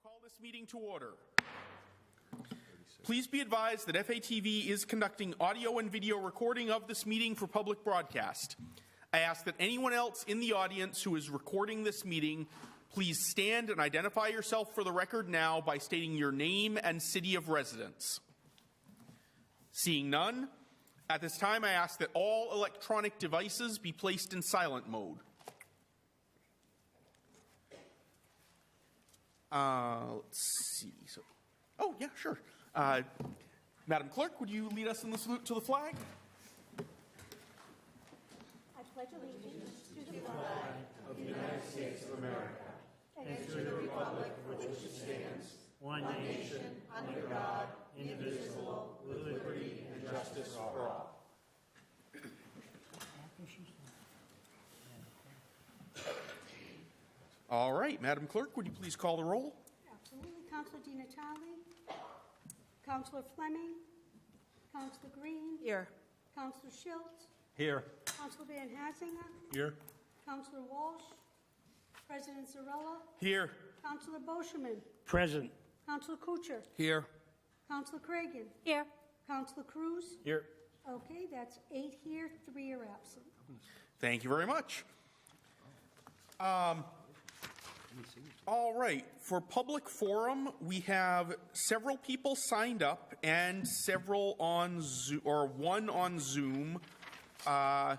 Call this meeting to order. Please be advised that FATV is conducting audio and video recording of this meeting for public broadcast. I ask that anyone else in the audience who is recording this meeting please stand and identify yourself for the record now by stating your name and city of residence. Seeing none, at this time I ask that all electronic devices be placed in silent mode. Let's see. Oh, yeah, sure. Madam Clerk, would you lead us in the salute to the flag? I pledge allegiance to the flag of the United States of America and to the republic for which it stands, one nation, under God, indivisible, with liberty and justice for all. All right, Madam Clerk, would you please call the roll? Absolutely. Councillor Di Natale, Councillor Fleming, Councillor Green. Here. Councillor Schultz. Here. Councillor Van Hassinger. Here. Councillor Walsh. President Zarella. Here. Councillor Boschman. Present. Councillor Kuchar. Here. Councillor Cragen. Here. Councillor Cruz. Here. Okay, that's 8 here, 3 are absent. Thank you very much. All right, for public forum, we have several people signed up and several on Zoom, or one on Zoom. As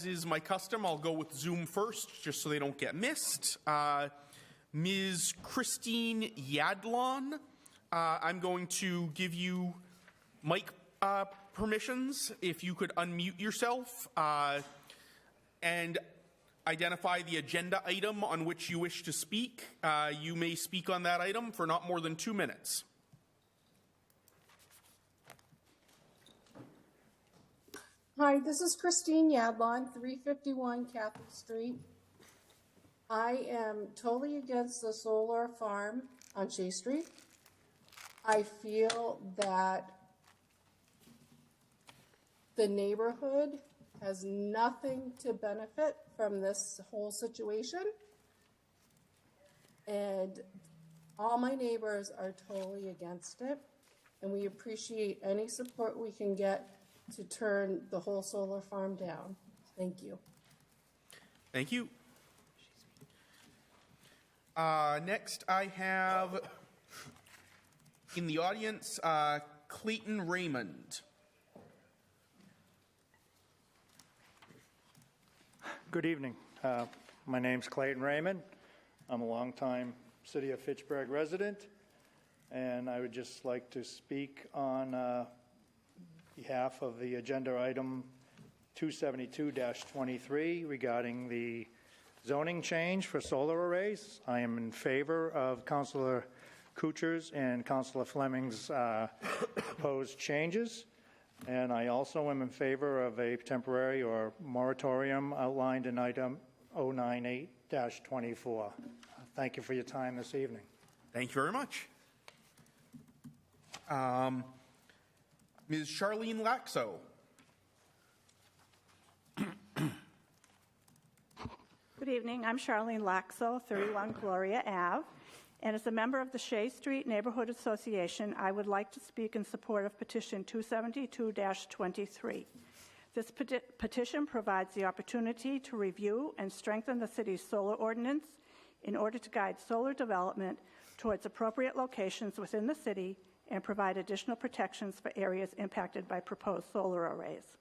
is my custom, I'll go with Zoom first, just so they don't get missed. Ms. Christine Yadlon, I'm going to give you mic permissions. If you could unmute yourself and identify the agenda item on which you wish to speak. You may speak on that item for not more than 2 minutes. Hi, this is Christine Yadlon, 351 Catholic Street. I am totally against the solar farm on Shea Street. I feel that the neighborhood has nothing to benefit from this whole situation. And all my neighbors are totally against it. And we appreciate any support we can get to turn the whole solar farm down. Thank you. Thank you. Next, I have in the audience Clayton Raymond. Good evening. My name's Clayton Raymond. I'm a longtime City of Fitchburg resident, and I would just like to speak on behalf of the agenda item 272-23 regarding the zoning change for solar arrays. I am in favor of Councillor Kuchar's and Councillor Fleming's proposed changes. And I also am in favor of a temporary or moratorium outlined in item 098-24. Thank you for your time this evening. Thank you very much. Ms. Charlene Laxo. Good evening. I'm Charlene Laxo, 31 Gloria Ave. And as a member of the Shea Street Neighborhood Association, I would like to speak in support of petition 272-23. This petition provides the opportunity to review and strengthen the city's solar ordinance in order to guide solar development towards appropriate locations within the city and provide additional protections for areas impacted by proposed solar arrays.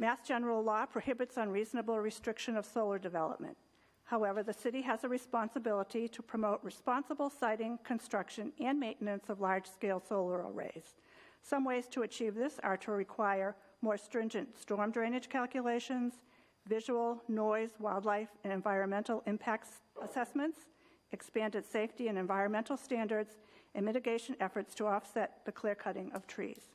Mass General Law prohibits unreasonable restriction of solar development. However, the city has a responsibility to promote responsible siting, construction, and maintenance of large-scale solar arrays. Some ways to achieve this are to require more stringent storm drainage calculations, visual, noise, wildlife, and environmental impacts assessments, expanded safety and environmental standards, and mitigation efforts to offset the clear-cutting of trees.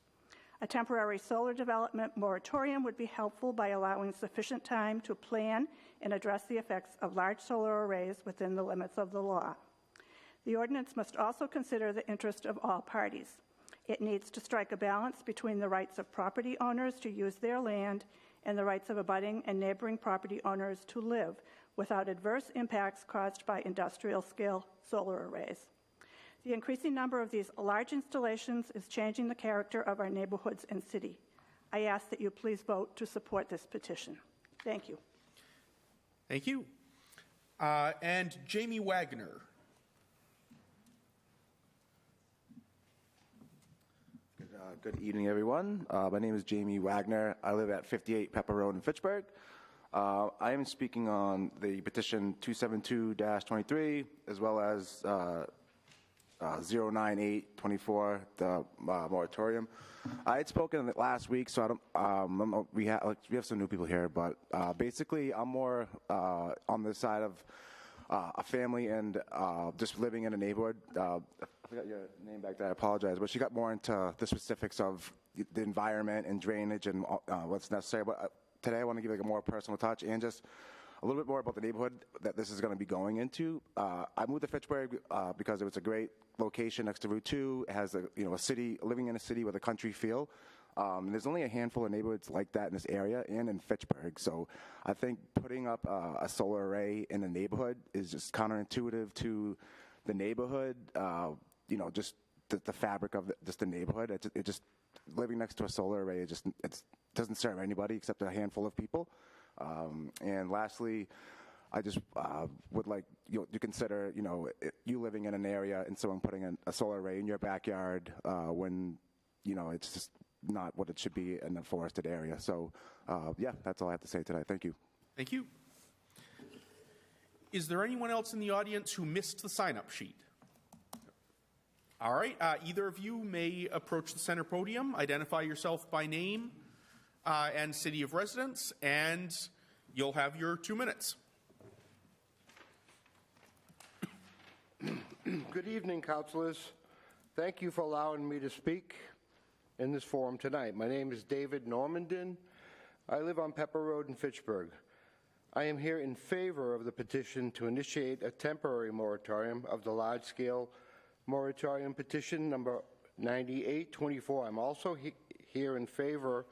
A temporary solar development moratorium would be helpful by allowing sufficient time to plan and address the effects of large solar arrays within the limits of the law. The ordinance must also consider the interest of all parties. It needs to strike a balance between the rights of property owners to use their land and the rights of abutting and neighboring property owners to live without adverse impacts caused by industrial-scale solar arrays. The increasing number of these large installations is changing the character of our neighborhoods and city. I ask that you please vote to support this petition. Thank you. Thank you. And Jamie Wagner. Good evening, everyone. My name is Jamie Wagner. I live at 58 Pepper Road in Fitchburg. I am speaking on the petition 272-23, as well as 09824, the moratorium. I had spoken last week, so I don't. We have some new people here, but basically, I'm more on the side of a family and just living in a neighborhood. I forgot your name back there. I apologize, but she got more into the specifics of the environment and drainage and what's necessary. But today, I want to give a more personal touch and just a little bit more about the neighborhood that this is going to be going into. I moved to Fitchburg because it was a great location next to Route 2. It has a city, living in a city with a country feel. There's only a handful of neighborhoods like that in this area and in Fitchburg. So I think putting up a solar array in a neighborhood is just counterintuitive to the neighborhood. Just the fabric of just the neighborhood. It just living next to a solar array. It doesn't serve anybody except a handful of people. And lastly, I just would like you to consider, you living in an area and someone putting a solar array in your backyard when, it's just not what it should be in a forested area. So, that's all I have to say today. Thank you. Thank you. Is there anyone else in the audience who missed the sign-up sheet? All right. Either of you may approach the center podium, identify yourself by name and city of residence, and you'll have your 2 minutes. Good evening, councilors. Thank you for allowing me to speak in this forum tonight. My name is David Normandin. I live on Pepper Road in Fitchburg. I am here in favor of the petition to initiate a temporary moratorium of the large-scale moratorium petition number 9824. I'm also here in favor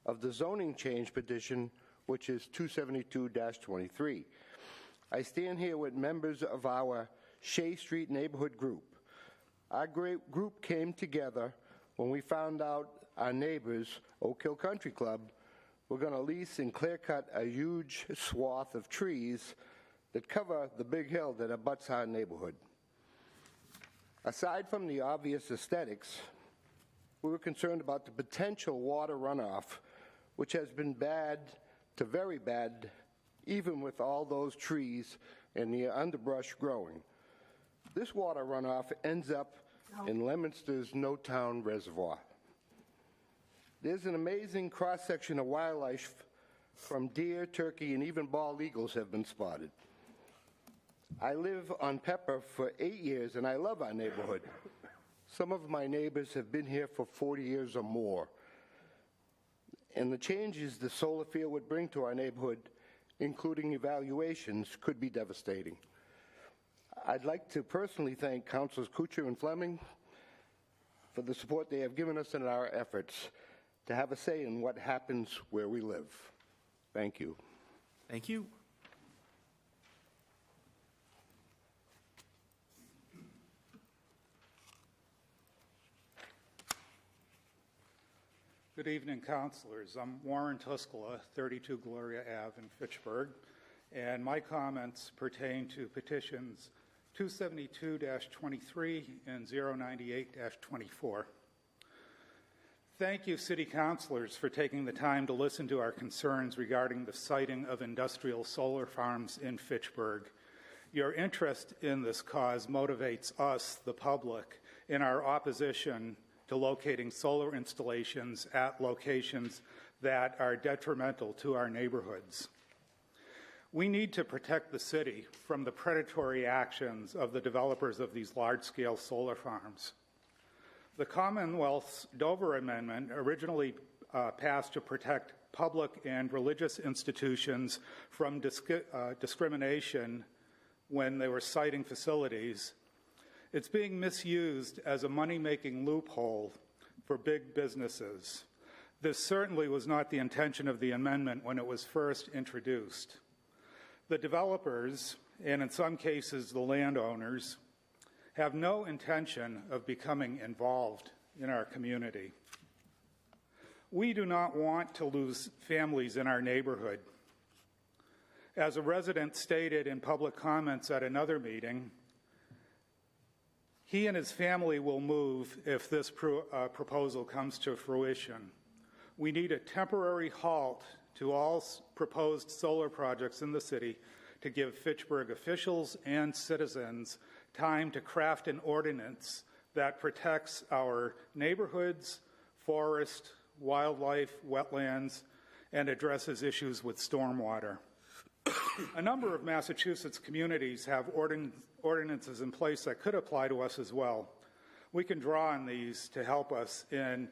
of the zoning change petition, which is 272-23. I stand here with members of our Shea Street neighborhood group. Our group came together when we found out our neighbors, Oak Hill Country Club, were going to lease and clear cut a huge swath of trees that cover the big hill that abuts our neighborhood. Aside from the obvious aesthetics, we were concerned about the potential water runoff, which has been bad to very bad, even with all those trees and the underbrush growing. This water runoff ends up in Leominster's No-Town Reservoir. There's an amazing cross-section of wildlife from deer, turkey, and even bald eagles have been spotted. I live on Pepper for 8 years, and I love our neighborhood. Some of my neighbors have been here for 40 years or more. And the changes the solar field would bring to our neighborhood, including evaluations, could be devastating. I'd like to personally thank Councilors Kuchar and Fleming for the support they have given us in our efforts to have a say in what happens where we live. Thank you. Thank you. Good evening, councilors. I'm Warren Tuscola, 32 Gloria Ave in Fitchburg, and my comments pertain to petitions 272-23 and 098-24. Thank you, city councilors, for taking the time to listen to our concerns regarding the siting of industrial solar farms in Fitchburg. Your interest in this cause motivates us, the public, in our opposition to locating solar installations at locations that are detrimental to our neighborhoods. We need to protect the city from the predatory actions of the developers of these large-scale solar farms. The Commonwealth's Dover Amendment, originally passed to protect public and religious institutions from discrimination when they were siting facilities, it's being misused as a money-making loophole for big businesses. This certainly was not the intention of the amendment when it was first introduced. The developers, and in some cases the landowners, have no intention of becoming involved in our community. We do not want to lose families in our neighborhood. As a resident stated in public comments at another meeting, he and his family will move if this proposal comes to fruition. We need a temporary halt to all proposed solar projects in the city to give Fitchburg officials and citizens time to craft an ordinance that protects our neighborhoods, forest, wildlife, wetlands, and addresses issues with stormwater. A number of Massachusetts communities have ordinances in place that could apply to us as well. We can draw on these to help us in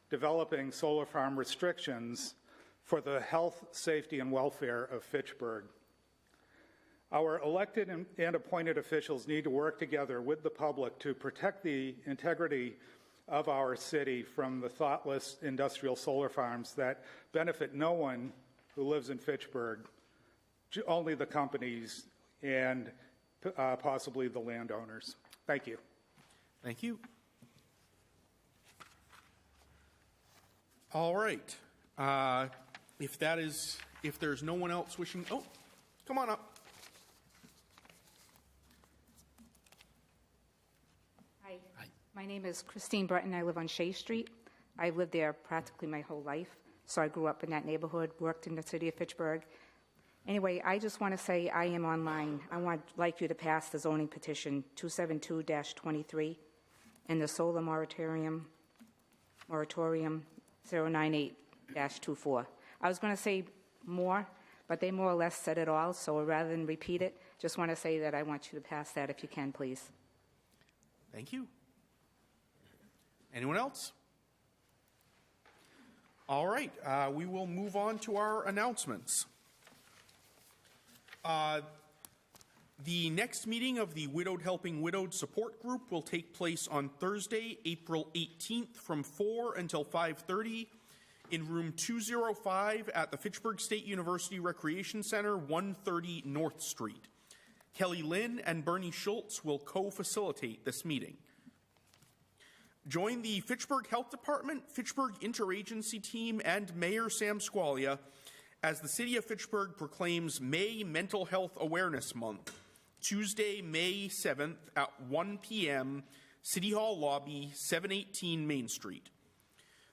developing solar farm restrictions for the health, safety, and welfare of Fitchburg. Our elected and appointed officials need to work together with the public to protect the integrity of our city from the thoughtless industrial solar farms that benefit no one who lives in Fitchburg, only the companies and possibly the landowners. Thank you. Thank you. All right. If there's no one else wishing, oh, come on up. Hi. My name is Christine Breton. I live on Shea Street. I've lived there practically my whole life. So I grew up in that neighborhood, worked in the city of Fitchburg. Anyway, I just want to say I am online. I would like you to pass the zoning petition 272-23 and the solar moratorium 098-24. I was going to say more, but they more or less said it all, so rather than repeat it, just want to say that I want you to pass that if you can, please. Thank you. Anyone else? All right, we will move on to our announcements. The next meeting of the Widowed Helping Widowed Support Group will take place on Thursday, April 18th from 4 until 5:30 in room 205 at the Fitchburg State University Recreation Center, 130 North Street. Kelly Lynn and Bernie Schultz will co-facilitate this meeting. Join the Fitchburg Health Department, Fitchburg Interagency Team, and Mayor Sam Squalia as the City of Fitchburg proclaims May Mental Health Awareness Month, Tuesday, May 7th at 1 p.m., City Hall Lobby, 718 Main Street.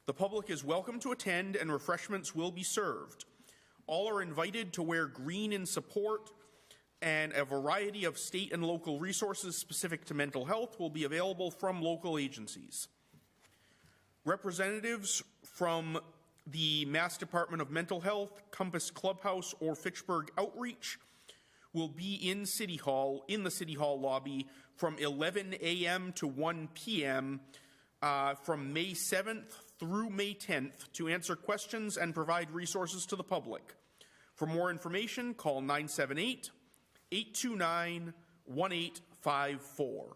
The public is welcome to attend and refreshments will be served. All are invited to wear green in support, and a variety of state and local resources specific to mental health will be available from local agencies. Representatives from the Mass Department of Mental Health, Compass Clubhouse, or Fitchburg Outreach will be in City Hall, in the City Hall lobby from 11 a.m. to 1 p.m. From May 7th through May 10th to answer questions and provide resources to the public. For more information, call 978-829-1854.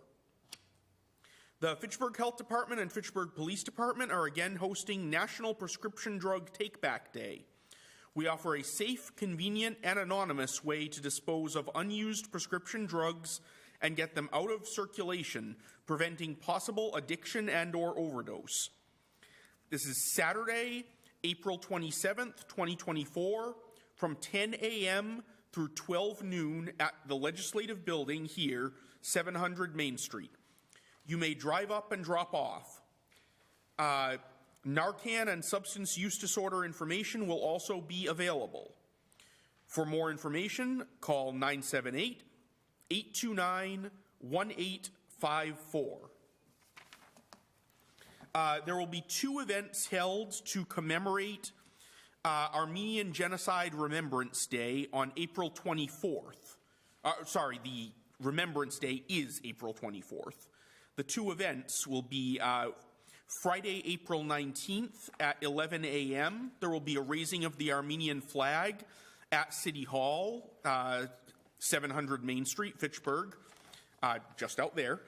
The Fitchburg Health Department and Fitchburg Police Department are again hosting National Prescription Drug Take-Back Day. We offer a safe, convenient, and anonymous way to dispose of unused prescription drugs and get them out of circulation, preventing possible addiction and/or overdose. This is Saturday, April 27th, 2024, from 10 a.m. through 12 noon at the Legislative Building here, 700 Main Street. You may drive up and drop off. Narcan and substance use disorder information will also be available. For more information, call 978-829-1854. There will be two events held to commemorate Armenian Genocide Remembrance Day on April 24th. The Remembrance Day is April 24th. The two events will be Friday, April 19th at 11 a.m. There will be a raising of the Armenian flag at City Hall, 700 Main Street, Fitchburg, just out there,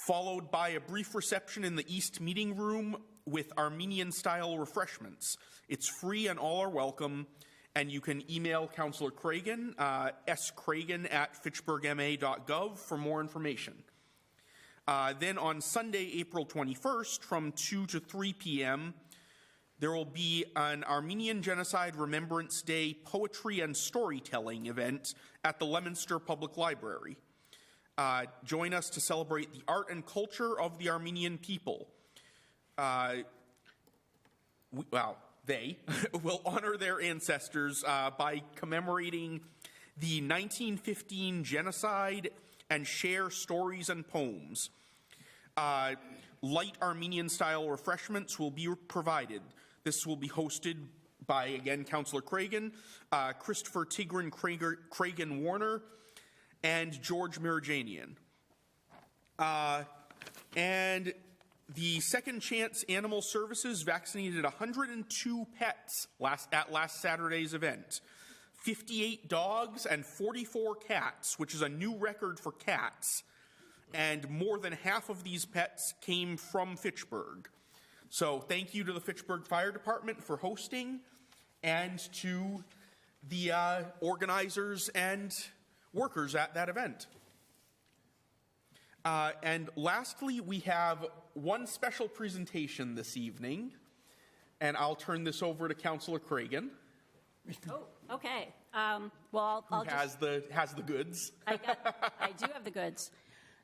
followed by a brief reception in the East Meeting Room with Armenian-style refreshments. It's free and all are welcome, And you can email Councillor Cragen, scragen@fitchburgma.gov for more information. Then on Sunday, April 21st, from 2 to 3 p.m., there will be an Armenian Genocide Remembrance Day poetry and storytelling event at the Leominster Public Library. Join us to celebrate the art and culture of the Armenian people. They will honor their ancestors by commemorating the 1915 genocide and share stories and poems. Light Armenian-style refreshments will be provided. This will be hosted by, again, Councillor Cragen, Christopher Tigran Cragen-Warner, and George Mirajanian. And the Second Chance Animal Services vaccinated 102 pets at last Saturday's event. 58 dogs and 44 cats, which is a new record for cats. And more than half of these pets came from Fitchburg. So thank you to the Fitchburg Fire Department for hosting, and to the organizers and workers at that event. And lastly, we have one special presentation this evening, and I'll turn this over to Councillor Cragen. Oh, okay. Well, I'll has the goods. I do have the goods.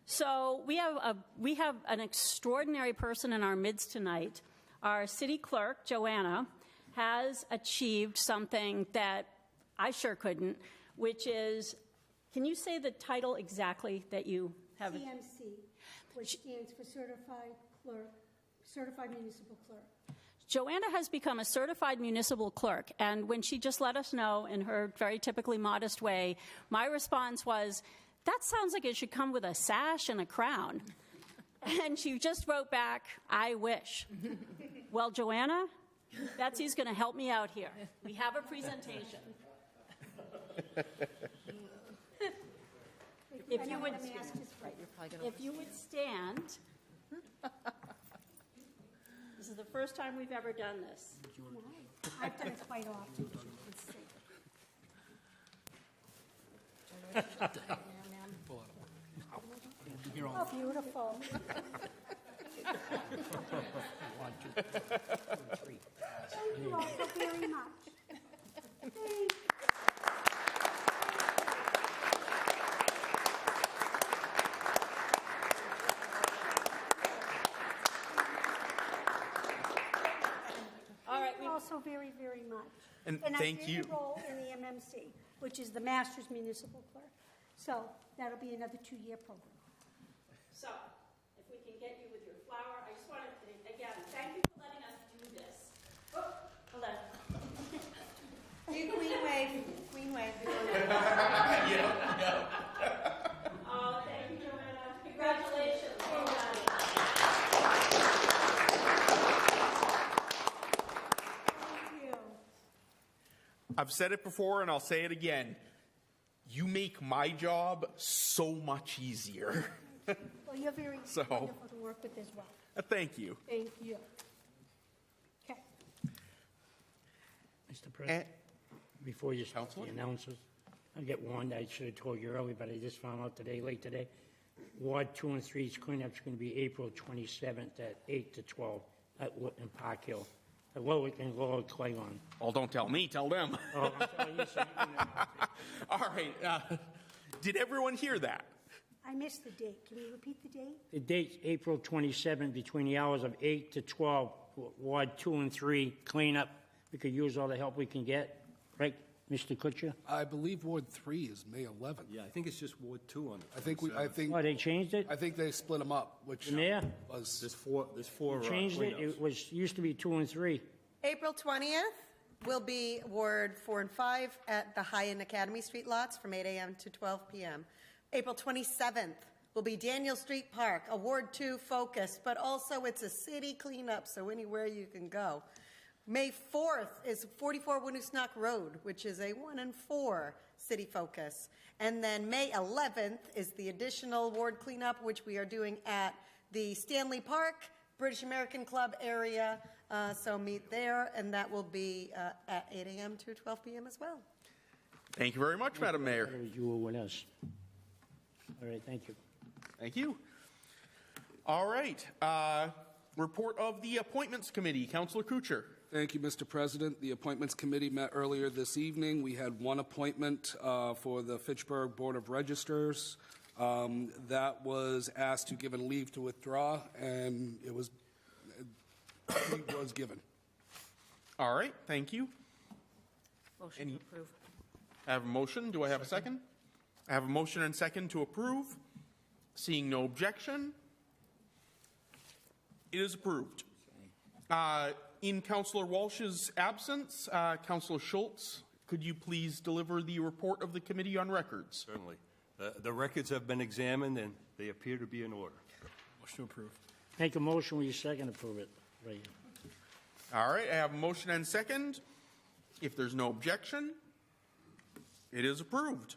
So we have an extraordinary person in our midst tonight. Our city clerk, Joanna, has achieved something that I sure couldn't, which is, can you say the title exactly that you have? CMC, which stands for Certified Municipal Clerk. Joanna has become a certified municipal clerk, and when she just let us know in her very typically modest way, my response was, that sounds like it should come with a sash and a crown. And she just wrote back, I wish. Well, Joanna, Betsy's going to help me out here. We have a presentation. If you would stand. This is the first time we've ever done this. I've done it quite often. Oh, beautiful. Thank you all so very much. All right. Also very, very much. And I thank did you. enroll in the MMC, which is the Master's Municipal Clerk. So that'll be another 2-year program. So, if we can get you with your flower, I just want to, again, thank you for letting us do this. Oh, hold on. Queen wave. Queen wave. Oh, thank you, Joanna. Congratulations. Well done. Thank you. I've said it before and I'll say it again. You make my job so much easier. Well, you're very wonderful to work with as well. Thank you. Thank you. Okay. Mr. President, before you start the announcers, I get one I should have told you earlier, but I just found out late today. Ward 2 and 3's cleanup's going to be April 27th at 8 to 12 at Whitman Park Hill. At Lower Clayon. Oh, don't tell me, tell them. Oh, I'm telling you, so you can know. All right. Did everyone hear that? I missed the date. Can you repeat the date? The date's April 27th between the hours of 8 to 12, Ward 2 and 3 cleanup. We could use all the help we can get. Right, Mr. Kutcher? I believe Ward 3 is May 11th. Yeah, I think it's just Ward 2 on it. I think Oh, they changed it? I think they split them up, which The mayor? was There's four Changed it? cleanups. It was, used to be 2 and 3. April 20th will be Ward 4 and 5 at the High-End Academy Street lots from 8 a.m. to 12 p.m. April 27th will be Daniel Street Park, a Ward 2 focus, but also it's a city cleanup, so anywhere you can go. May 4th is 44 Winoosknock Road, which is a 1 and 4 city focus. And then May 11th is the additional ward cleanup, which we are doing at the Stanley Park, British American Club area, So meet there, and that will be at 8 a.m. to 12 p.m. as well. Thank you very much, Madam Mayor. You were with us. All right, thank you. Thank you. All right. Report of the Appointments Committee. Councillor Kuchar. Thank you, Mr. President. The Appointments Committee met earlier this evening. We had one appointment for the Fitchburg Board of Registers. That was asked to give a leave to withdraw, and it was given. All right. Thank you. Motion to approve. I have a motion. Do I have a second? I have a motion and second to approve. Seeing no objection, it is approved. In Councillor Walsh's absence, Councillor Schultz, could you please deliver the report of the Committee on Records? Certainly. The records have been examined, and they appear to be in order. Motion to approve. Make a motion, will you second approve it? Right here. All right, I have a motion and second. If there's no objection, it is approved.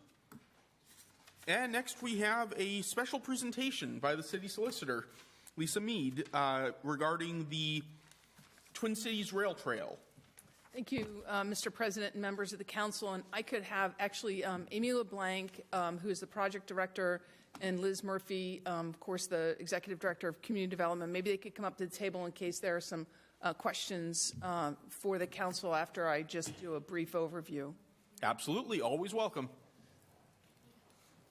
And next we have a special presentation by the City Solicitor, Lisa Mead, regarding the Twin Cities Rail Trail. Thank you, Mr. President and members of the Council. And I could have actually Amy LeBlanc, who is the project director, and Liz Murphy, of course, the executive director of community development. Maybe they could come up to the table in case there are some questions for the Council after I just do a brief overview. Absolutely, always welcome.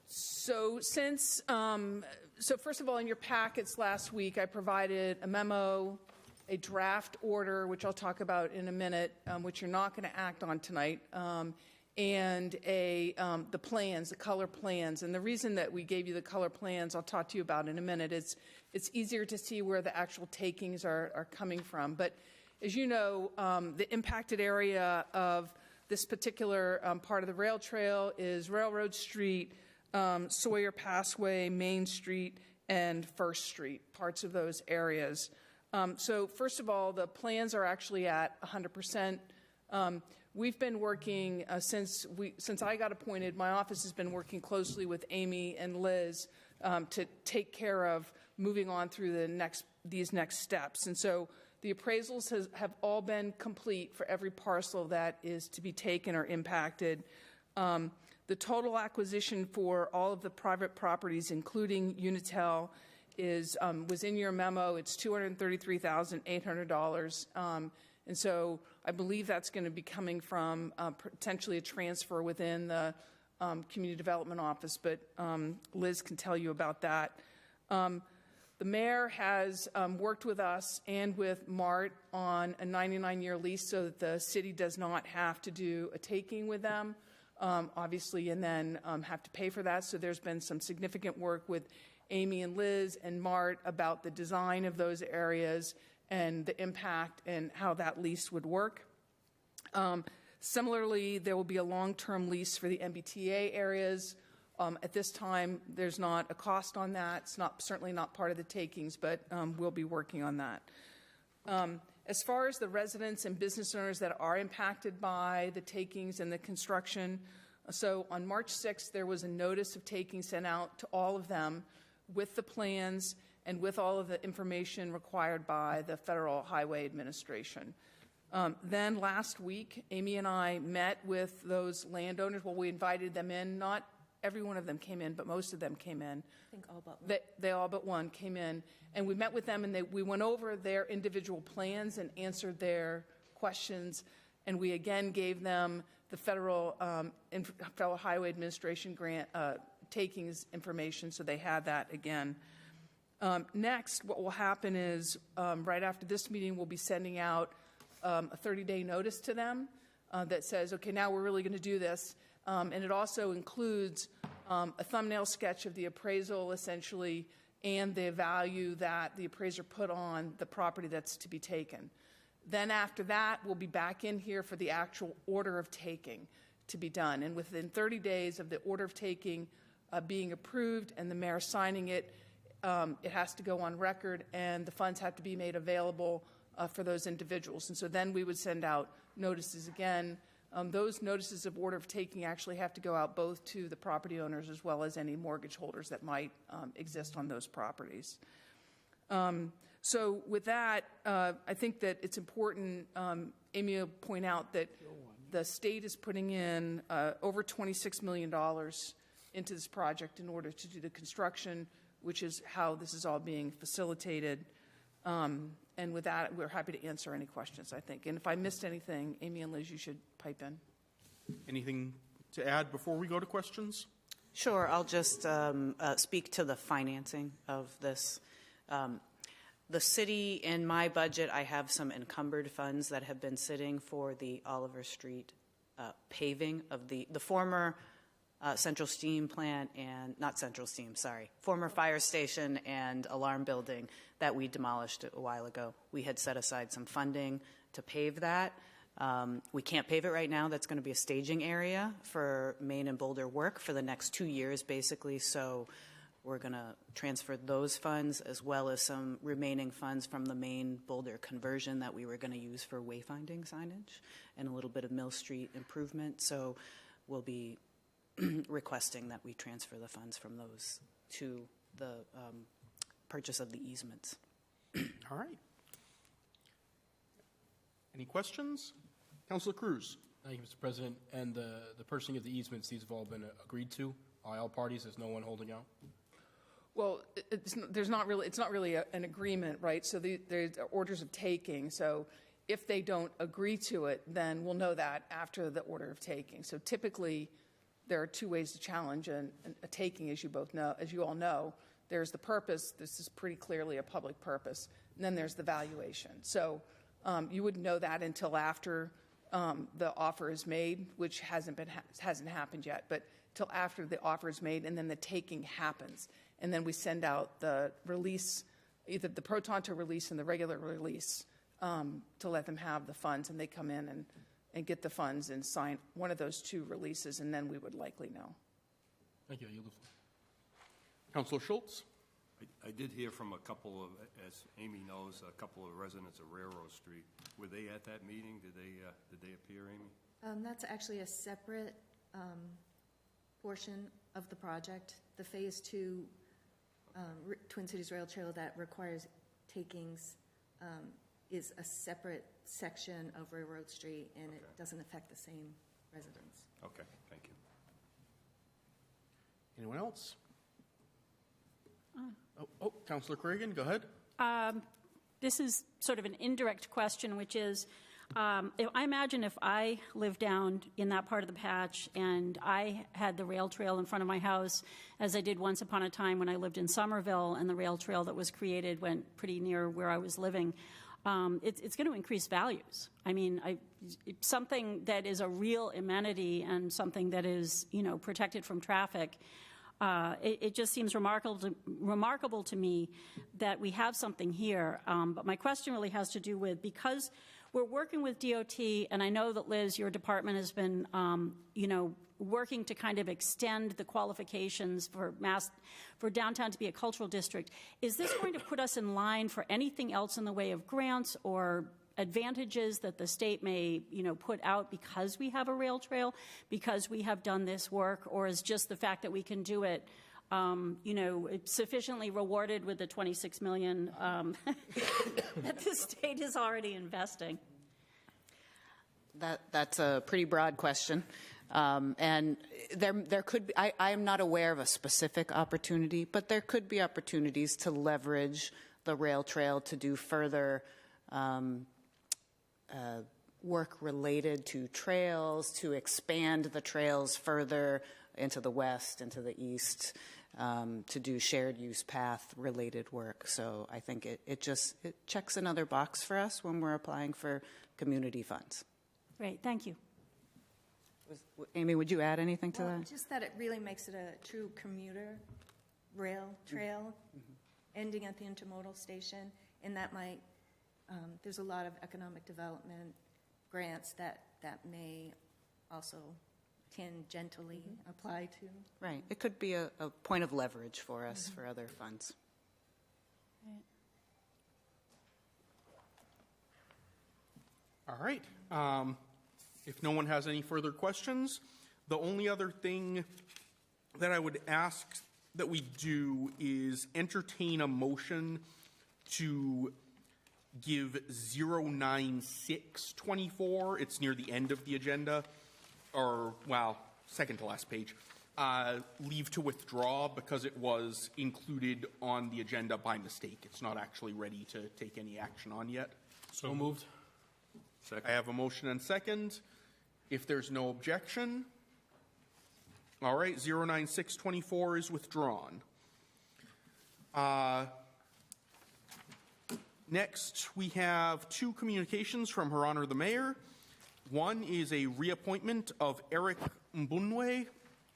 So first of all, in your packets last week, I provided a memo, a draft order, which I'll talk about in a minute, which you're not going to act on tonight, and the plans, the color plans. And the reason that we gave you the color plans, I'll talk to you about in a minute. It's easier to see where the actual takings are coming from. But as you know, the impacted area of this particular part of the rail trail is Railroad Street, Sawyer Passway, Main Street, and First Street, parts of those areas. So first of all, the plans are actually at 100%. We've been working since I got appointed. My office has been working closely with Amy and Liz to take care of moving on through these next steps. And so the appraisals have all been complete for every parcel that is to be taken or impacted. The total acquisition for all of the private properties, including Unitel, was in your memo. It's $233,800. And so I believe that's going to be coming from potentially a transfer within the Community Development Office, but Liz can tell you about that. The mayor has worked with us and with MART on a 99-year lease so that the city does not have to do a taking with them, obviously, and then have to pay for that. So there's been some significant work with Amy and Liz and MART about the design of those areas and the impact and how that lease would work. Similarly, there will be a long-term lease for the MBTA areas. At this time, there's not a cost on that. It's certainly not part of the takings, but we'll be working on that. As far as the residents and business owners that are impacted by the takings and the construction, so on March 6th, there was a notice of taking sent out to all of them with the plans and with all of the information required by the Federal Highway Administration. Then last week, Amy and I met with those landowners. Well, we invited them in. Not every one of them came in, but most of them came in. I think all but one. They all but one came in. And we met with them, and we went over their individual plans and answered their questions. And we again gave them the Federal Highway Administration grant takings information, so they had that again. Next, what will happen is right after this meeting, we'll be sending out a 30-day notice to them that says, okay, now we're really going to do this. And it also includes a thumbnail sketch of the appraisal, essentially, and the value that the appraiser put on the property that's to be taken. Then after that, we'll be back in here for the actual order of taking to be done. And within 30 days of the order of taking being approved and the mayor signing it, it has to go on record, and the funds have to be made available for those individuals. And so then we would send out notices again. Those notices of order of taking actually have to go out both to the property owners as well as any mortgage holders that might exist on those properties. So with that, I think that it's important, Amy will point out that the state is putting in over $26 million into this project in order to do the construction, which is how this is all being facilitated. And with that, we're happy to answer any questions, I think. And if I missed anything, Amy and Liz, you should pipe in. Anything to add before we go to questions? Sure, I'll just speak to the financing of this. The city, in my budget, I have some encumbered funds that have been sitting for the Oliver Street paving of the former Central Steam plant and, not Central Steam, sorry, former fire station and alarm building that we demolished a while ago. We had set aside some funding to pave that. We can't pave it right now. That's going to be a staging area for Main and Boulder work for the next 2 years, basically. So we're going to transfer those funds as well as some remaining funds from the Main Boulder conversion that we were going to use for wayfinding signage and a little bit of Mill Street improvement. So we'll be requesting that we transfer the funds from those to the purchase of the easements. All right. Any questions? Councilor Cruz. Thank you, Mr. President. And the purchasing of the easements, these have all been agreed to by all parties. There's no one holding out? Well, it's not really an agreement, right? So there's orders of taking. So if they don't agree to it, then we'll know that after the order of taking. So typically, there are two ways to challenge a taking, as you all know. There's the purpose. This is pretty clearly a public purpose. And then there's the valuation. So you wouldn't know that until after the offer is made, which hasn't happened yet, but till after the offer is made, and then the taking happens. And then we send out the release, either the pro tanto release and the regular release, to let them have the funds, and they come in and get the funds and sign one of those two releases, and then we would likely know. Thank you. I yield the floor. Councilor Schultz. I did hear from a couple of, as Amy knows, a couple of residents of Railroad Street. Were they at that meeting? Did they appear, Amy? That's actually a separate portion of the project. The Phase 2 Twin Cities Rail Trail that requires takings is a separate section of Railroad Street, and it doesn't affect the same residents. Okay, thank you. Anyone else? Councilor Cragen, go ahead. This is sort of an indirect question, which is, I imagine if I lived down in that part of the patch and I had the rail trail in front of my house, as I did once upon a time when I lived in Somerville, and the rail trail that was created went pretty near where I was living, it's going to increase values. I mean, something that is a real amenity and something that is, protected from traffic. It just seems remarkable to me that we have something here. But my question really has to do with, because we're working with DOT, and I know that, Liz, your department has been, working to kind of extend the qualifications for downtown to be a cultural district. Is this going to put us in line for anything else in the way of grants or advantages that the state may, put out because we have a rail trail, because we have done this work, or is just the fact that we can do it, sufficiently rewarded with the $26 million that the state is already investing? That's a pretty broad question. And there could be, I am not aware of a specific opportunity, but there could be opportunities to leverage the rail trail to do further work related to trails, to expand the trails further into the west, into the east, to do shared use path related work. So I think it checks another box for us when we're applying for community funds. Great, thank you. Amy, would you add anything to that? Just that it really makes it a true commuter rail trail, ending at the intermodal station, and that might, there's a lot of economic development grants that may also tangentially apply to. Right. It could be a point of leverage for us for other funds. All right. If no one has any further questions, the only other thing that I would ask that we do is entertain a motion to give 09624, it's near the end of the agenda, or, well, second to last page, leave to withdraw because it was included on the agenda by mistake. It's not actually ready to take any action on yet. So moved. Second. I have a motion and second. If there's no objection, all right, 09624 is withdrawn. Next, we have two communications from Her Honor the Mayor. One is a reappointment of Eric Mbunwe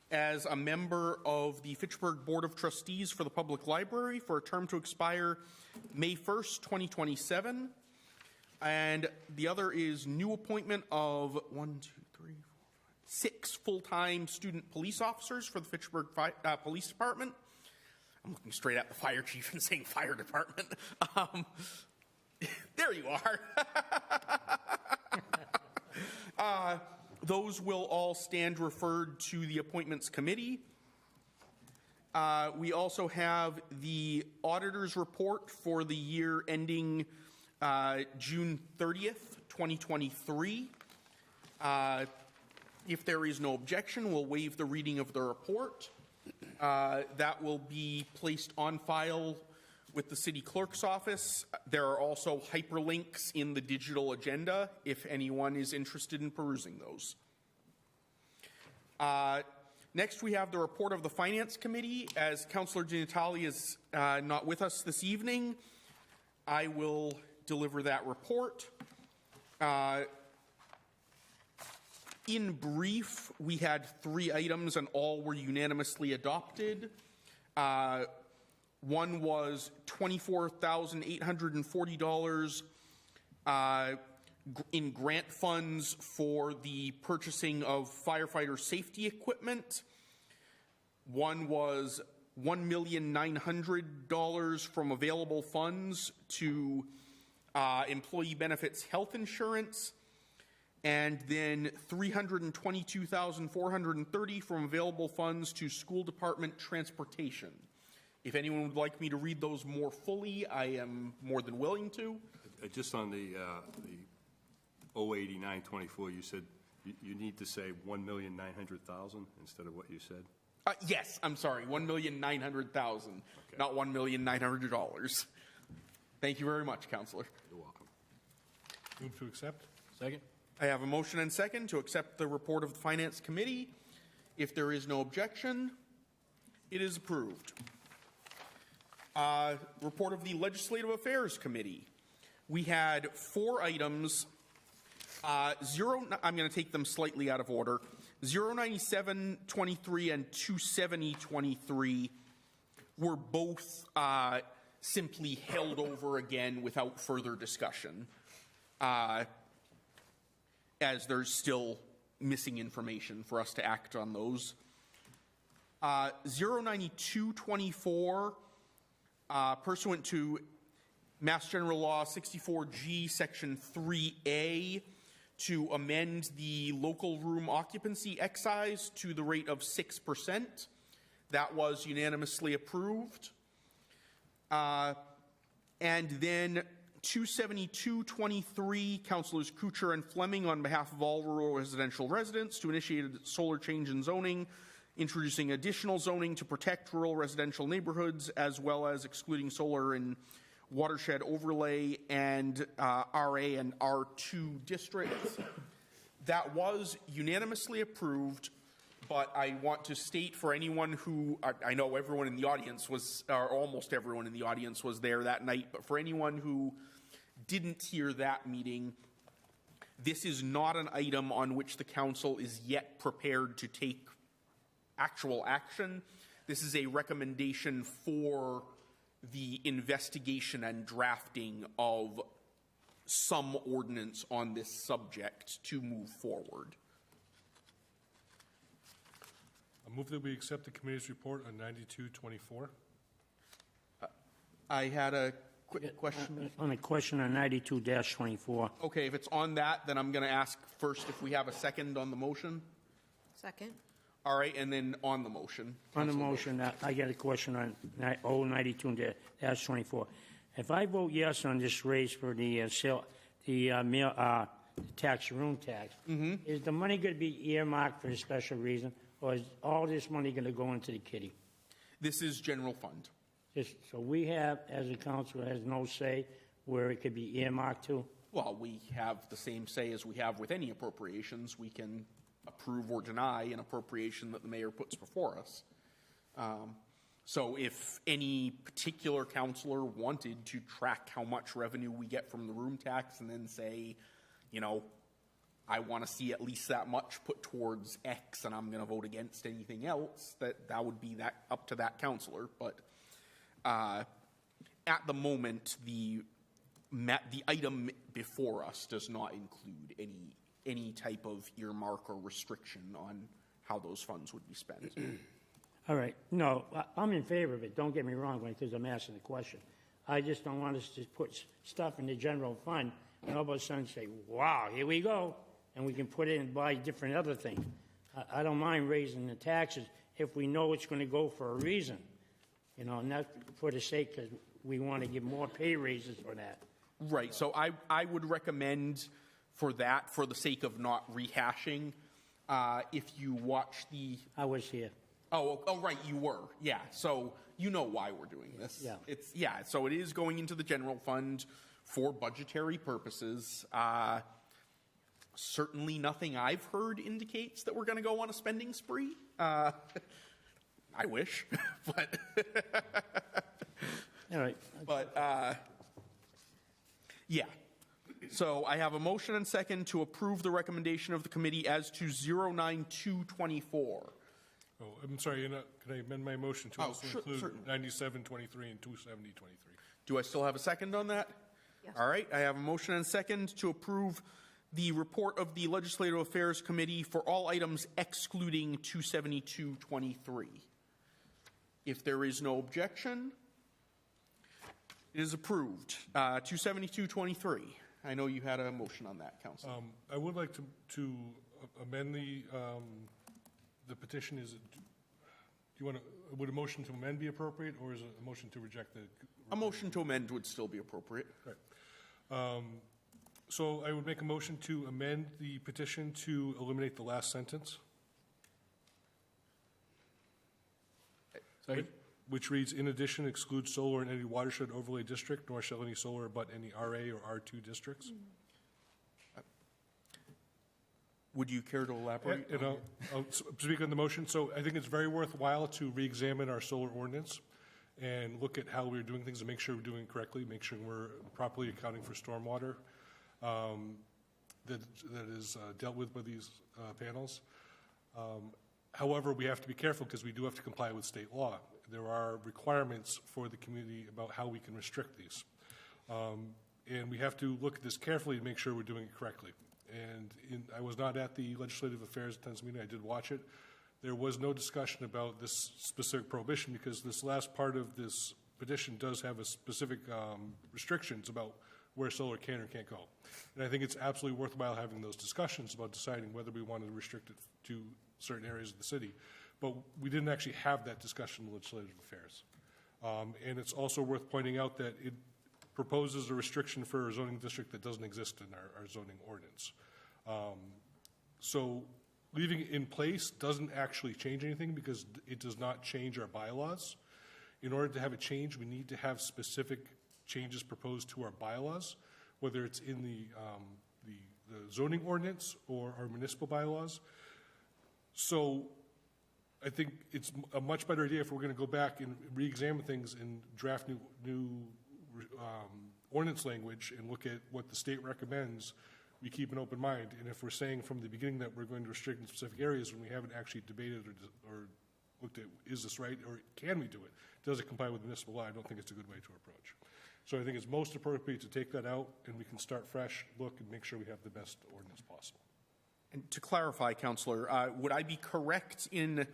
as a member of the Fitchburg Board of Trustees for the Public Library for a term to expire May 1st, 2027. And the other is new appointment of 6 full-time student police officers for the Fitchburg Police Department. I'm looking straight at the fire chief and saying fire department. There you are. Those will all stand referred to the Appointments Committee. We also have the auditor's report for the year ending June 30th, 2023. If there is no objection, we'll waive the reading of the report. That will be placed on file with the city clerk's office. There are also hyperlinks in the digital agenda if anyone is interested in perusing those. Next, we have the report of the Finance Committee. As Councillor Di Natale is not with us this evening, I will deliver that report. In brief, we had 3 items and all were unanimously adopted. One was $24,840 in grant funds for the purchasing of firefighter safety equipment. One was $1,900,000 from available funds to employee benefits health insurance, and then $322,430 from available funds to school department transportation. If anyone would like me to read those more fully, I am more than willing to. Just on the 08924, you said you need to say $1,900,000 instead of what you said? Yes, I'm sorry, $1,900,000, not $1,900. Thank you very much, Councillor. You're welcome. Move to accept. Second. I have a motion and second to accept the report of the Finance Committee. If there is no objection, it is approved. Report of the Legislative Affairs Committee. We had 4 items. I'm going to take them slightly out of order. 09723 and 27023 were both simply held over again without further discussion, as there's still missing information for us to act on those. 09224, pursuant to Mass General Law 64G, Section 3A, to amend the local room occupancy excise to the rate of 6%. That was unanimously approved. And then 27223, Councillors Kuchar and Fleming on behalf of all rural residential residents to initiate a solar change in zoning, introducing additional zoning to protect rural residential neighborhoods, as well as excluding solar in watershed overlay and RA and R2 districts. That was unanimously approved, but I want to state for anyone who, I know everyone in the audience was, or almost everyone in the audience was there that night, but for anyone who didn't hear that meeting, this is not an item on which the council is yet prepared to take actual action. This is a recommendation for the investigation and drafting of some ordinance on this subject to move forward. I move that we accept the committee's report on 9224. I had a quick question. On a question on 92-24. Okay, if it's on that, then I'm going to ask first if we have a second on the motion. Second. All right, and then on the motion. On the motion, I got a question on 92-24. If I vote yes on this raise for the tax, room tax, is the money going to be earmarked for a special reason, or is all this money going to go into the kitty? This is general fund. So we have, as a council, has no say where it could be earmarked to? Well, we have the same say as we have with any appropriations. We can approve or deny an appropriation that the mayor puts before us. So if any particular councilor wanted to track how much revenue we get from the room tax and then say, you know, I want to see at least that much put towards X and I'm going to vote against anything else, that would be that up to that councilor. But at the moment, the item before us does not include any type of earmark or restriction on how those funds would be spent. All right. No, I'm in favor of it. Don't get me wrong, because I'm asking the question. I just don't want us to put stuff in the general fund and all of a sudden say, wow, here we go, and we can put it and buy different other things. I don't mind raising the taxes if we know it's going to go for a reason, you know, not for the sake because we want to give more pay raises for that. Right. So I would recommend for that, for the sake of not rehashing, if you watch the... I was here. Oh, right, you were. Yeah. So you know why we're doing this. Yeah. So it is going into the general fund for budgetary purposes. Certainly nothing I've heard indicates that we're going to go on a spending spree. I wish, but... All right. But, yeah. So I have a motion and second to approve the recommendation of the committee as to 09224. Oh, I'm sorry, can I amend my motion to also include certainly. 9723 and 27023? Do I still have a second on that? Yes. All right, I have a motion and second to approve the report of the Legislative Affairs Committee for all items excluding 27223. If there is no objection, it is approved. 27223. I know you had a motion on that, Councilor. I would like to amend the petition. Is it? Do you want to? Would a motion to amend be appropriate, or is it a motion to reject the? A motion to amend would still be appropriate. Right. So I would make a motion to amend the petition to eliminate the last sentence. Second. Which reads, in addition, excludes solar in any watershed overlay district, nor shall any solar abut any RA or R2 districts. Would you care to elaborate? And I'll speak on the motion. So I think it's very worthwhile to re-examine our solar ordinance and look at how we're doing things and make sure we're doing it correctly, make sure we're properly accounting for stormwater that is dealt with by these panels. However, we have to be careful because we do have to comply with state law. There are requirements for the community about how we can restrict these. And we have to look at this carefully to make sure we're doing it correctly. And I was not at the Legislative Affairs Attendance meeting. I did watch it. There was no discussion about this specific prohibition because this last part of this petition does have a specific restrictions about where solar can or can't go. And I think it's absolutely worthwhile having those discussions about deciding whether we want to restrict it to certain areas of the city. But we didn't actually have that discussion in Legislative Affairs. And it's also worth pointing out that it proposes a restriction for a zoning district that doesn't exist in our zoning ordinance. So leaving it in place doesn't actually change anything because it does not change our bylaws. In order to have a change, we need to have specific changes proposed to our bylaws, whether it's in the zoning ordinance or our municipal bylaws. So I think it's a much better idea if we're going to go back and re-examine things and draft new ordinance language and look at what the state recommends, we keep an open mind. And if we're saying from the beginning that we're going to restrict in specific areas when we haven't actually debated or looked at, is this right or can we do it? Does it comply with municipal law? I don't think it's a good way to approach. So I think it's most appropriate to take that out and we can start fresh, look, and make sure we have the best ordinance possible. And to clarify, Councillor, would I be correct in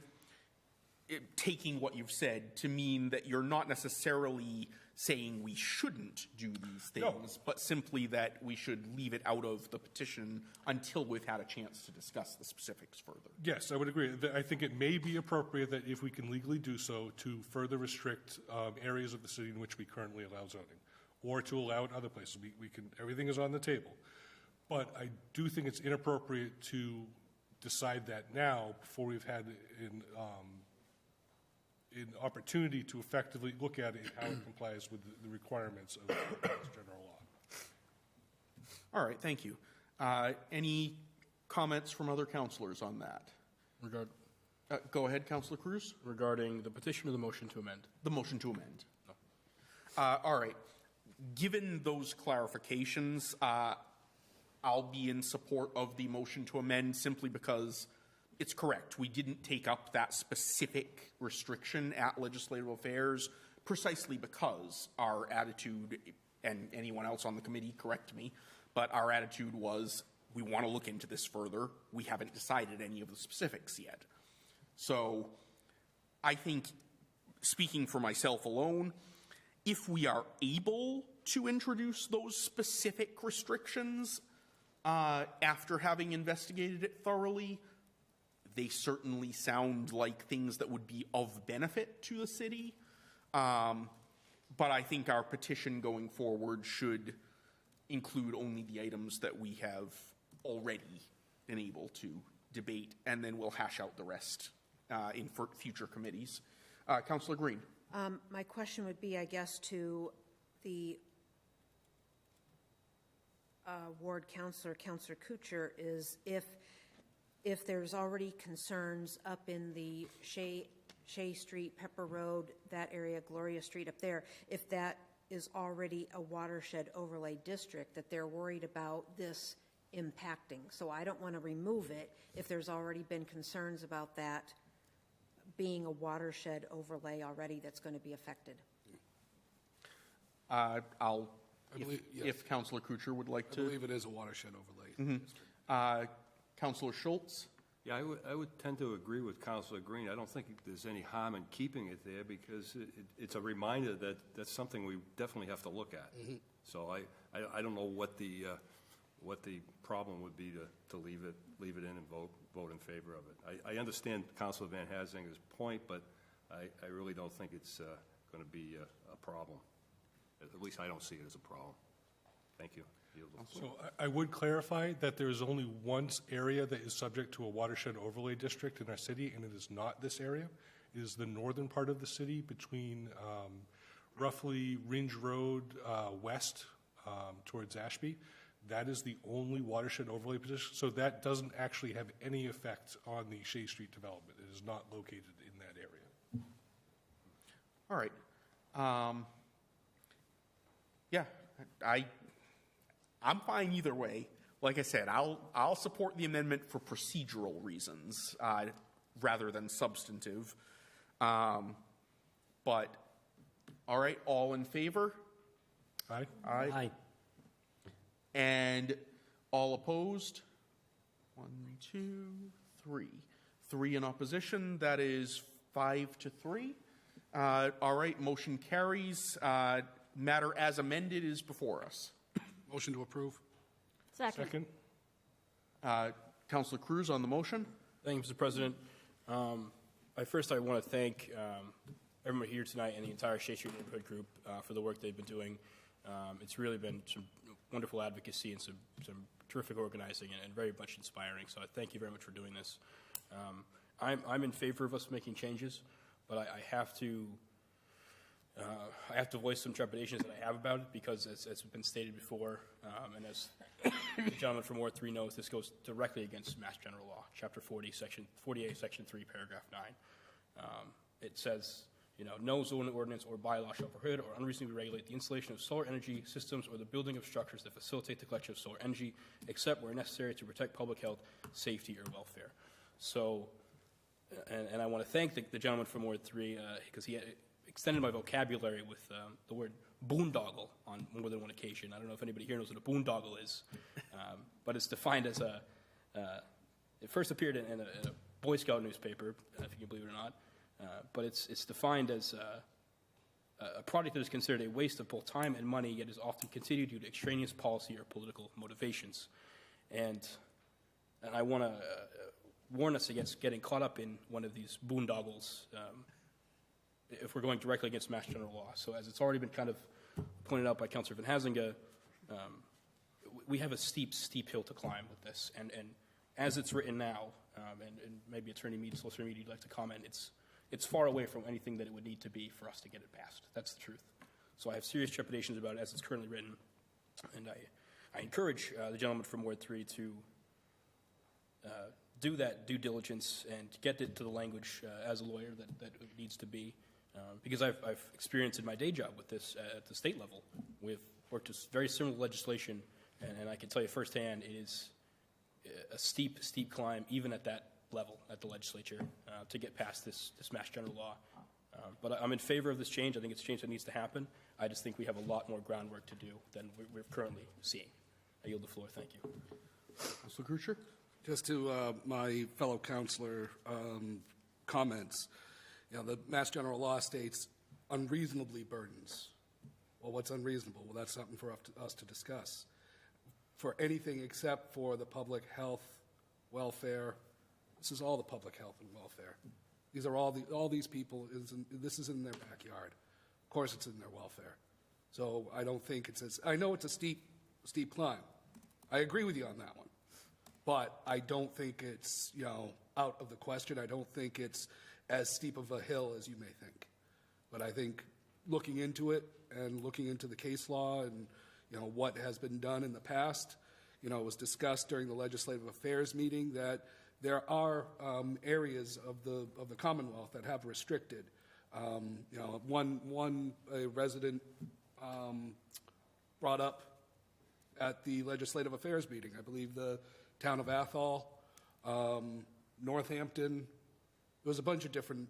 taking what you've said to mean that you're not necessarily saying we shouldn't do these things, but simply that we should leave it out of the petition until we've had a chance to discuss the specifics further? Yes, I would agree. I think it may be appropriate that if we can legally do so to further restrict areas of the city in which we currently allow zoning, or to allow it other places. We can, everything is on the table. But I do think it's inappropriate to decide that now before we've had an opportunity to effectively look at it and how it complies with the requirements of general law. All right, thank you. Any comments from other councilors on that? Go ahead, Councilor Cruz. Regarding the petition or the motion to amend? The motion to amend. All right. Given those clarifications, I'll be in support of the motion to amend simply because it's correct. We didn't take up that specific restriction at Legislative Affairs precisely because our attitude, and anyone else on the committee, correct me, but our attitude was we want to look into this further. We haven't decided any of the specifics yet. So I think, speaking for myself alone, if we are able to introduce those specific restrictions after having investigated it thoroughly, they certainly sound like things that would be of benefit to the city. But I think our petition going forward should include only the items that we have already been able to debate, and then we'll hash out the rest in future committees. Councillor Green. My question would be, I guess, to the ward councillor, Councillor Kuchar, is if there's already concerns up in the Shea Street, Pepper Road, that area, Gloria Street up there, if that is already a watershed overlay district, that they're worried about this impacting. So I don't want to remove it if there's already been concerns about that being a watershed overlay already that's going to be affected. If Councillor Kuchar would like to. I believe it is a watershed overlay. Councillor Schultz. Yeah, I would tend to agree with Councillor Green. I don't think there's any harm in keeping it there because it's a reminder that that's something we definitely have to look at. So I don't know what the problem would be to leave it in and vote in favor of it. I understand Councillor Van Hazinger's point, but I really don't think it's going to be a problem. At least I don't see it as a problem. Thank you. So I would clarify that there is only one area that is subject to a watershed overlay district in our city, and it is not this area. It is the northern part of the city between roughly Ringe Road west towards Ashby. That is the only watershed overlay position. So that doesn't actually have any effect on the Shea Street development. It is not located in that area. All right. Yeah, I'm fine either way. Like I said, I'll support the amendment for procedural reasons rather than substantive. But all right, all in favor? Aye. Aye. And all opposed? 1, 2, 3. 3 in opposition. That is 5-3. All right, motion carries. Matter as amended is before us. Motion to approve. Second. Councillor Cruz on the motion. Thank you, Mr. President. First, I want to thank everyone here tonight and the entire Shea Street Neighborhood Group for the work they've been doing. It's really been some wonderful advocacy and some terrific organizing and very much inspiring. So I thank you very much for doing this. I'm in favor of us making changes, but I have to voice some trepidations that I have about it because, as has been stated before, and as the gentleman from Ward 3 knows, this goes directly against Mass General Law, Chapter 40, Section 48, Section 3, Paragraph 9. It says, no zoning ordinance or bylaw shall prohibit or unreasonably regulate the installation of solar energy systems or the building of structures that facilitate the collection of solar energy, except where necessary to protect public health, safety, or welfare. So, and I want to thank the gentleman from Ward 3 because he extended my vocabulary with the word boondoggle on more than one occasion. I don't know if anybody here knows what a boondoggle is, but it's defined as it first appeared in a Boy Scout newspaper, if you can believe it or not, but it's defined as a product that is considered a waste of both time and money, yet is often continued due to extraneous policy or political motivations. And I want to warn us against getting caught up in one of these boondoggles if we're going directly against Mass General Law. So as it's already been kind of pointed out by Councillor Van Hazinga, we have a steep hill to climb with this. And as it's written now, and maybe Attorney Mead, Solicitor Mead, you'd like to comment, it's far away from anything that it would need to be for us to get it passed. That's the truth. So I have serious trepidations about it as it's currently written. And I encourage the gentleman from Ward 3 to do that due diligence and get it to the language as a lawyer that it needs to be. Because I've experienced in my day job with this at the state level. We've worked with very similar legislation, and I can tell you firsthand it is a steep climb, even at that level, at the legislature, to get past this Mass General Law. But I'm in favor of this change. I think it's a change that needs to happen. I just think we have a lot more groundwork to do than we're currently seeing. I yield the floor. Thank you. Councilor Krucher? Just to my fellow councilor comments, the Mass General Law states unreasonably burdens. Well, what's unreasonable? Well, that's something for us to discuss. For anything except for the public health, welfare, this is all the public health and welfare. These are all these people, this is in their backyard. Of course it's in their welfare. So I don't think I know it's a steep climb. I agree with you on that one. But I don't think it's, out of the question. I don't think it's as steep of a hill as you may think. But I think looking into it and looking into the case law and, what has been done in the past, it was discussed during the Legislative Affairs meeting that there are areas of the Commonwealth that have restricted. One resident brought up at the Legislative Affairs meeting, I believe the town of Athol, Northampton. There was a bunch of different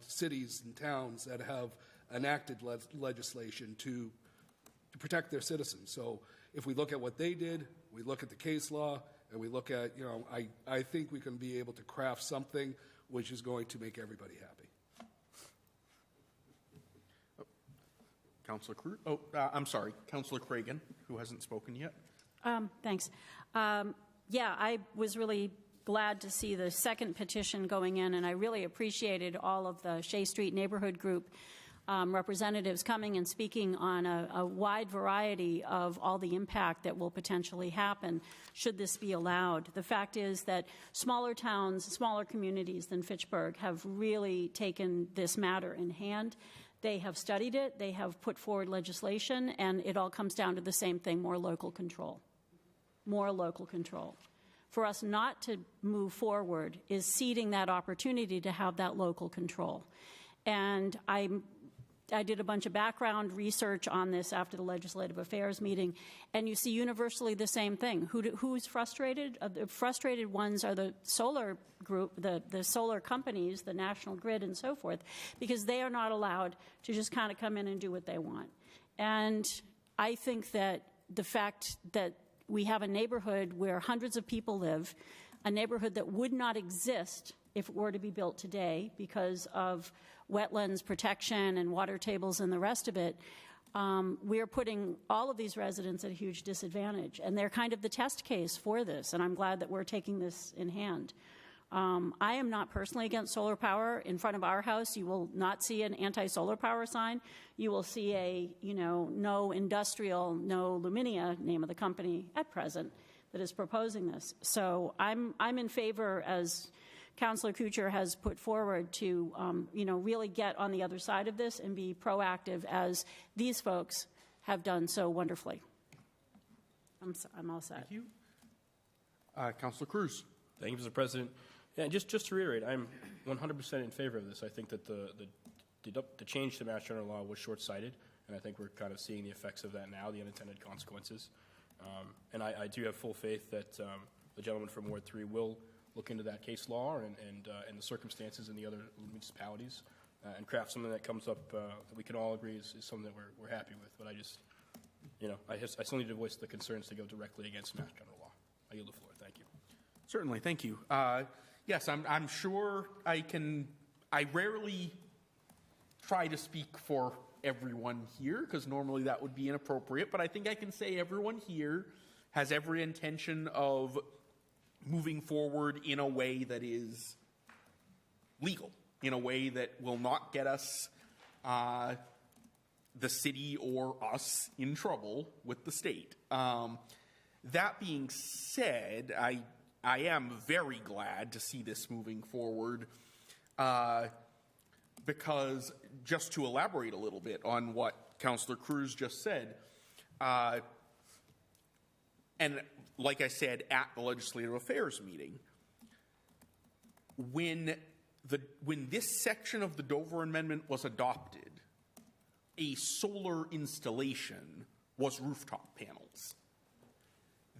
cities and towns that have enacted legislation to protect their citizens. So if we look at what they did, we look at the case law, and we look at, I think we can be able to craft something which is going to make everybody happy. Councillor Cruz? I'm sorry, Councillor Cragen, who hasn't spoken yet. Thanks. Yeah, I was really glad to see the second petition going in, and I really appreciated all of the Shea Street Neighborhood Group representatives coming and speaking on a wide variety of all the impact that will potentially happen should this be allowed. The fact is that smaller towns, smaller communities than Fitchburg have really taken this matter in hand. They have studied it, they have put forward legislation, and it all comes down to the same thing, more local control. More local control. For us not to move forward is ceding that opportunity to have that local control. And I did a bunch of background research on this after the Legislative Affairs meeting, and you see universally the same thing. Who's frustrated? The frustrated ones are the solar group, the solar companies, the National Grid and so forth, because they are not allowed to just kind of come in and do what they want. And I think that the fact that we have a neighborhood where hundreds of people live, a neighborhood that would not exist if it were to be built today because of wetlands protection and water tables and the rest of it, we're putting all of these residents at a huge disadvantage. And they're kind of the test case for this, and I'm glad that we're taking this in hand. I am not personally against solar power. In front of our house, you will not see an anti-solar power sign. You will see a, no industrial, no Luminia, name of the company at present, that is proposing this. So I'm in favor, as Councillor Kuchar has put forward, to really get on the other side of this and be proactive, as these folks have done so wonderfully. I'm all set. Thank you. Councillor Cruz. Thank you, Mr. President. Yeah, just to reiterate, I'm 100% in favor of this. I think that the change to Mass General Law was short-sighted, and I think we're kind of seeing the effects of that now, the unintended consequences. And I do have full faith that the gentleman from Ward 3 will look into that case law and the circumstances in the other municipalities and craft something that comes up that we can all agree is something that we're happy with. But I still need to voice the concerns to go directly against Mass General Law. I yield the floor. Thank you. Certainly, thank you. Yes, I'm sure I rarely try to speak for everyone here, because normally that would be inappropriate, but I think I can say everyone here has every intention of moving forward in a way that is legal, in a way that will not get us the city or us in trouble with the state. That being said, I am very glad to see this moving forward because, just to elaborate a little bit on what Councillor Cruz just said, and like I said at the Legislative Affairs meeting, when this section of the Dover Amendment was adopted, a solar installation was rooftop panels.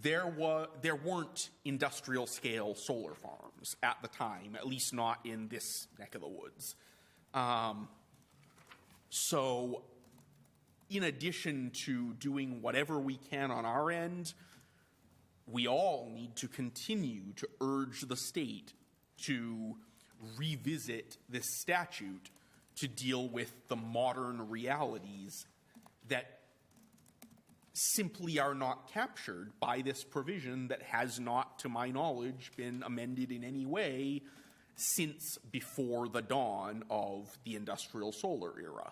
There weren't industrial scale solar farms at the time, at least not in this neck of the woods. So in addition to doing whatever we can on our end, we all need to continue to urge the state to revisit this statute to deal with the modern realities that simply are not captured by this provision that has not, to my knowledge, been amended in any way since before the dawn of the industrial solar era.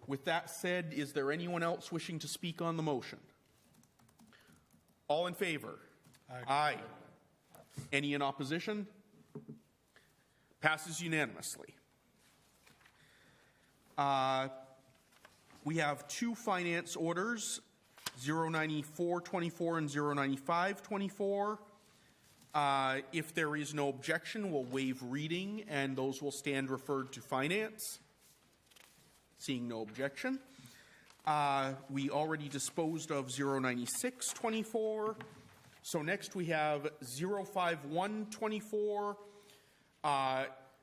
With that said, is there anyone else wishing to speak on the motion? All in favor? Aye. Any in opposition? Passes unanimously. We have two finance orders, 09424 and 09524. If there is no objection, we'll waive reading, and those will stand referred to finance. Seeing no objection. We already disposed of 09624. So next we have 05124.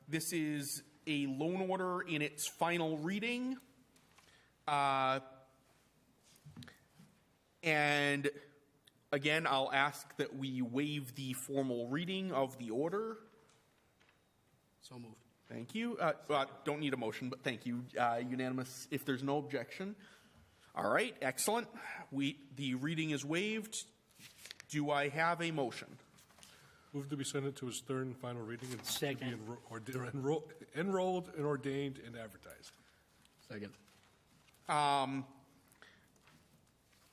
This is a loan order in its final reading. And again, I'll ask that we waive the formal reading of the order. So moved. Thank you. Don't need a motion, but thank you. Unanimous if there's no objection. All right, excellent. The reading is waived. Do I have a motion? Move to be sent it to its third and final reading and Second. to be enrolled and ordained and advertised. Second.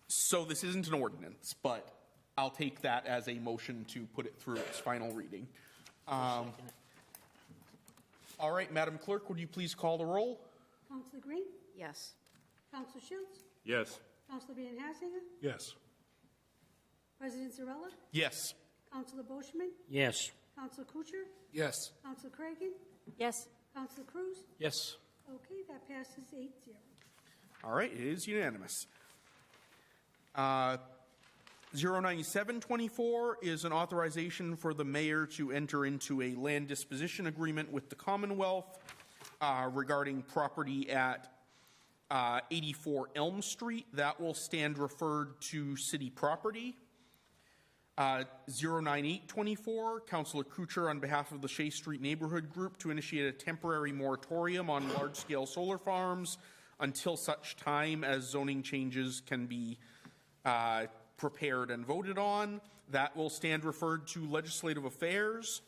So this isn't an ordinance, but I'll take that as a motion to put it through its final reading. All right, Madam Clerk, would you please call the roll? Councillor Green? Yes. Councillor Schultz? Yes. Councillor Van Hassinger? Yes. President Zarella? Yes. Councillor Boschman? Yes. Councillor Kuchar? Yes. Councillor Cragen? Yes. Councillor Cruz? Yes. Okay, that passes 8-0. All right, it is unanimous. 09724 is an authorization for the mayor to enter into a land disposition agreement with the Commonwealth regarding property at 84 Elm Street. That will stand referred to city property. 09824, Councillor Kuchar on behalf of the Shea Street Neighborhood Group to initiate a temporary moratorium on large-scale solar farms until such time as zoning changes can be prepared and voted on. That will stand referred to Legislative Affairs.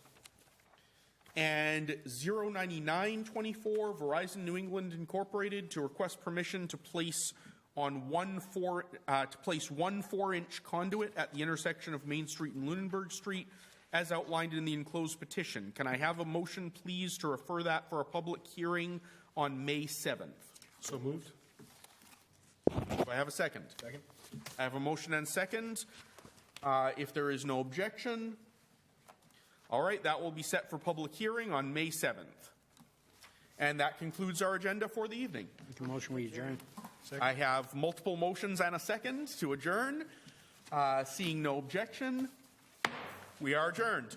And 09924, Verizon New England Incorporated to request permission to place one 4-inch conduit at the intersection of Main Street and Lunenburg Street, as outlined in the enclosed petition. Can I have a motion, please, to refer that for a public hearing on May 7th? So moved. Do I have a second? Second. I have a motion and second. If there is no objection, all right, that will be set for public hearing on May 7th. And that concludes our agenda for the evening. Make a motion, we adjourn. Second. I have multiple motions and a second to adjourn. Seeing no objection, we are adjourned.